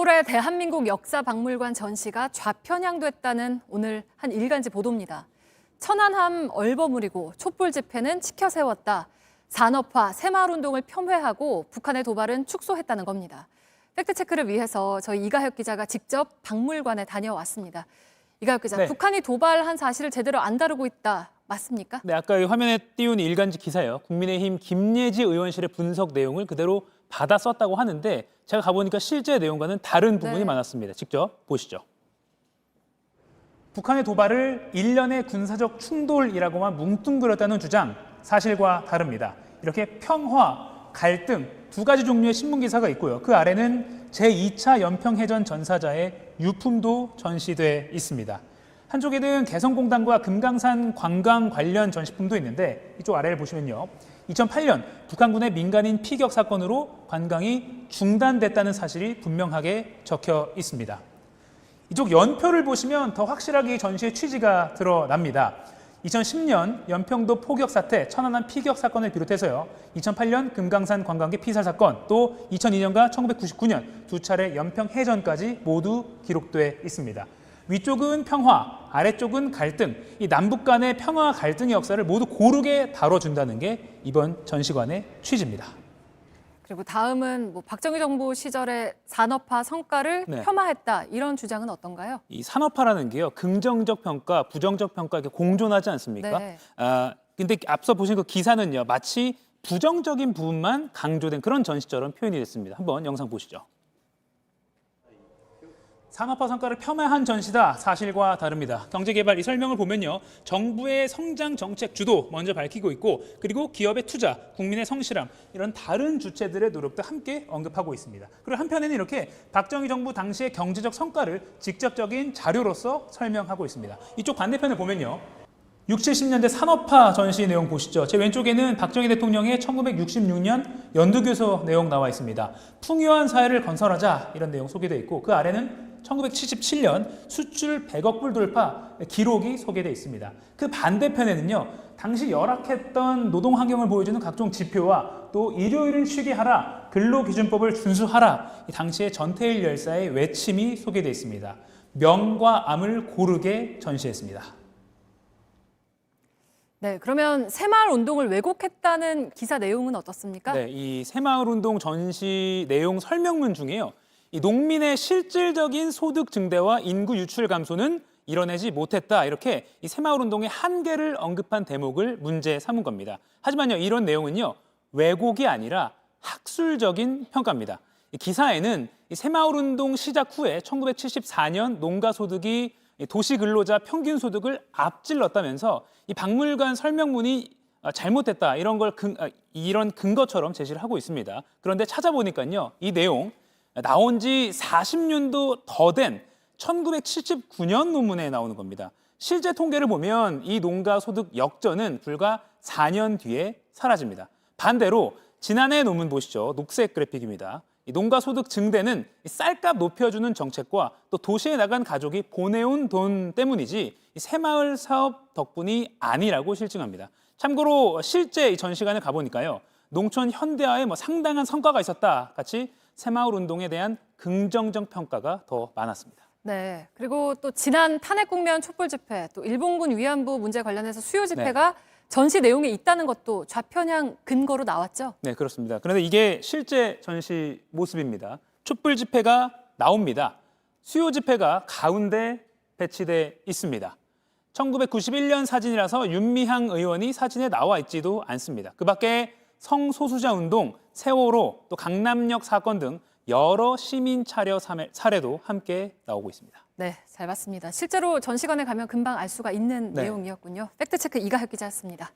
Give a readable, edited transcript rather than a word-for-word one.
서울의 대한민국 역사박물관 전시가 좌편향됐다는 오늘 한 일간지 보도입니다. 천안함 얼버무리고 촛불 집회는 치켜 세웠다. 산업화, 새마을운동을 폄훼하고 북한의 도발은 축소했다는 겁니다. 팩트체크를 위해서 저희 이가혁 기자가 직접 박물관에 다녀왔습니다. 이가혁 기자, 네. 북한이 도발한 사실을 제대로 안 다루고 있다. 맞습니까? 네, 아까 화면에 띄운 일간지 기사요. 국민의힘 김예지 의원실의 분석 내용을 그대로 받아 썼다고 하는데 제가 가보니까 실제 내용과는 다른 부분이 많았습니다. 직접 보시죠. 북한의 도발을 일련의 군사적 충돌이라고만 뭉뚱그렸다는 주장, 사실과 다릅니다. 이렇게 평화, 갈등 두 가지 종류의 신문 기사가 있고요. 그 아래는 제2차 연평해전 전사자의 유품도 전시돼 있습니다. 한쪽에는 개성공단과 금강산 관광 관련 전시품도 있는데 이쪽 아래를 보시면요. 2008년 북한군의 민간인 피격 사건으로 관광이 중단됐다는 사실이 분명하게 적혀 있습니다. 이쪽 연표를 보시면 더 확실하게 이 전시의 취지가 드러납니다. 2010년 연평도 포격 사태, 천안함 피격 사건을 비롯해서요. 2008년 금강산 관광객 피살 사건, 또 2002년과 1999년 두 차례 연평해전까지 모두 기록돼 있습니다. 위쪽은 평화, 아래쪽은 갈등, 이 남북 간의 평화 갈등의 역사를 모두 고르게 다뤄준다는 게 이번 전시관의 취지입니다. 그리고 다음은 박정희 정부 시절의 산업화 성과를 폄하했다. 이런 주장은 어떤가요? 이 산업화라는 게요. 긍정적 평가, 부정적 평가 이렇게 공존하지 않습니까? 네. 근데 앞서 보신 그 기사는요. 마치 부정적인 부분만 강조된 그런 전시처럼 표현이 됐습니다. 한번 영상 보시죠. 산업화 성과를 폄하한 전시다. 사실과 다릅니다. 경제개발 이 설명을 보면요. 정부의 성장 정책 주도 먼저 밝히고 있고 그리고 기업의 투자, 국민의 성실함 이런 다른 주체들의 노력도 함께 언급하고 있습니다. 그리고 한편에는 이렇게 박정희 정부 당시의 경제적 성과를 직접적인 자료로서 설명하고 있습니다. 이쪽 반대편을 보면요. 60, 70년대 산업화 전시 내용 보시죠. 제 왼쪽에는 박정희 대통령의 1966년 연두교서 내용 나와 있습니다. 풍요한 사회를 건설하자 이런 내용 소개되어 있고 그 아래는 1977년 수출 100억 불 돌파 기록이 소개되어 있습니다. 그 반대편에는요. 당시 열악했던 노동 환경을 보여주는 각종 지표와 또 일요일은 쉬게 하라, 근로기준법을 준수하라 이 당시의 전태일 열사의 외침이 소개되어 있습니다. 명과 암을 고르게 전시했습니다. 네, 그러면 새마을운동을 왜곡했다는 기사 내용은 어떻습니까? 네, 이 새마을운동 전시 내용 설명문 중에요. 이 농민의 실질적인 소득 증대와 인구 유출 감소는 이뤄내지 못했다. 이렇게 이 새마을운동의 한계를 언급한 대목을 문제 삼은 겁니다. 하지만요, 이런 내용은요, 왜곡이 아니라 학술적인 평가입니다. 이 기사에는 이 새마을운동 시작 후에 1974년 농가 소득이 도시 근로자 평균 소득을 앞질렀다면서 이 박물관 설명문이 잘못됐다 이런 근거처럼 제시를 하고 있습니다. 그런데 찾아보니까요, 이 내용 나온 지 40년도 더 된 1979년 논문에 나오는 겁니다. 실제 통계를 보면 이 농가 소득 역전은 불과 4년 뒤에 사라집니다. 반대로 지난해 논문 보시죠. 녹색 그래픽입니다. 이 농가 소득 증대는 쌀값 높여주는 정책과 또 도시에 나간 가족이 보내온 돈 때문이지 이 새마을 사업 덕분이 아니라고 실증합니다. 참고로 실제 이 전시관에 가보니까요. 농촌 현대화에 상당한 성과가 있었다 같이 새마을 운동에 대한 긍정적 평가가 더 많았습니다. 네, 그리고 또 지난 탄핵 국면 촛불 집회, 또 일본군 위안부 문제 관련해서 수요 집회가 전시 내용에 있다는 것도 좌편향 근거로 나왔죠? 네, 그렇습니다. 그런데 이게 실제 전시 모습입니다. 촛불 집회가 나옵니다. 수요 집회가 가운데 배치돼 있습니다. 1991년 사진이라서 윤미향 의원이 사진에 나와 있지도 않습니다. 그 밖에 성소수자 운동, 세월호, 또 강남역 사건 등 여러 시민 차려 사례도 함께 나오고 있습니다. 네, 잘 봤습니다. 실제로 전시관에 가면 금방 알 수가 있는 내용이었군요. 팩트체크 이가혁 기자였습니다.